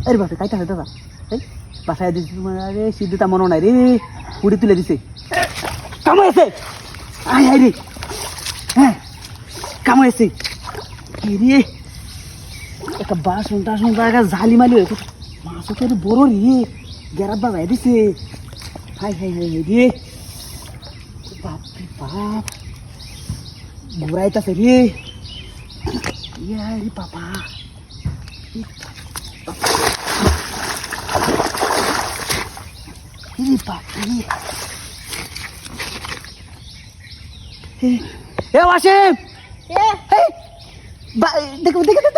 আরে বাসা কাইটা হয় দাদা এই বাসায় দিছি তোমার আরে সিদ্ধতা মনে নাই রে পুড়ি তুলে দিছে কামাইছে আয় আয় রে হ্যাঁ কামাইছে রে একটা বাসন টাসন জায়গা জালি মালি হয়ে মাছও তো বড় রে গেরাত বাজায় দিছে হাই হাই হাই রে বাপরে বাপ ঘুরাইতেছে রে রে বাবা এ ওয়াসিম দেখো দেখো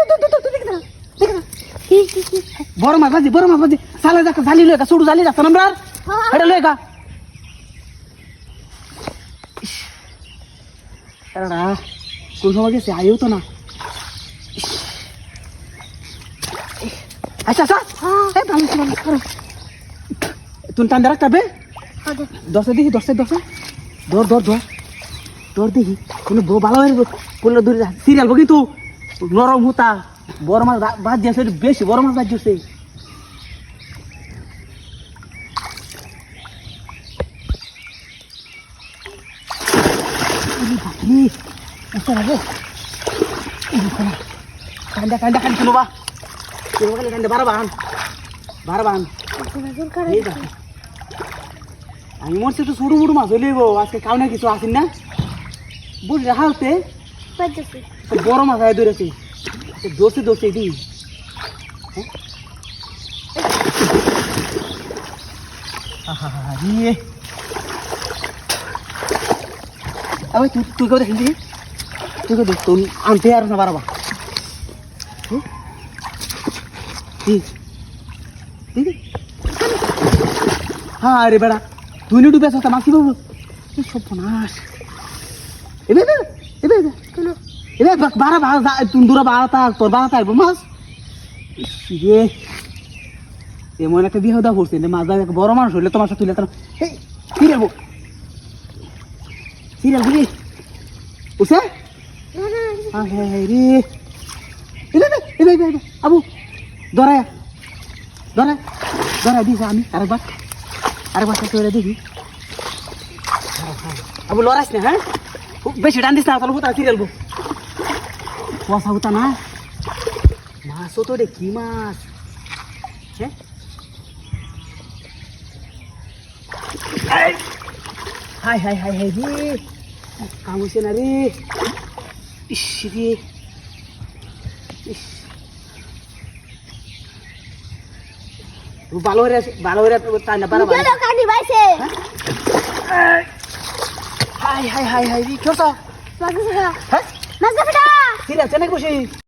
বড় মাছ বাজি সালে দেখা জালি লয়ে ছোট জালি যাচ্ছে না আমরা এটা লয়ে গা কোন সময় গেছে আইও তো না আচ্ছা আচ্ছা তুমি টান রাখতে হবে দশে দেখি দশে ধর ধর ধর ধর দেখি কোনো ভালো হয়ে করলে ধরে সিরিয়াল কিন্তু নরম হতা বড় মাছ বাদ দিয়েছে বেশি বড় মাছ বাদ দিয়েছে কান্দা কান্দা কান্দি শুনো বা কান্দা বারবান আমি মরছি তো ছোট মোটো মাছ হইলে আজকে কাউ না কিছু আসেন না বুঝ রাহাতে বড় মাছ আয় ধরেছে দোষে দি তুই কেউ দেখেন তুই কেউ দেখ তুই আনতে আর না বারবা হ্যাঁ রে বেড়া তুই নিয়ে ডুবে আসা মাছি বাবু সব নাশ এবার বারা বাড়া তুমি দূরা বাড়াতা তোর বাড়াতা আসবো মাছ রে এমন একটা বিয়ে দেওয়া করছে মাছ বড় মানুষ হইলে তোমার সাথে তুলে সিরিয়াল বুঝি বুঝছে রে আবু ধরায় দিয়েছে আমি আরেকবার চলে দেখি আবু লড়াইস না হ্যাঁ বেশি টান দিস না তাহলে হুতা সিরিয়াল কুয়াশা হুতা না মাছও তো রে কি মাছ হ্যাঁ হাই হাই হাই হাই রে কাম হয়েছে না রে ইস রে ভালো হয়ে তাই না বারবার হাই হাই হাই হাই রে কেউ হ্যাঁ ঠিক আছে নাকি বসি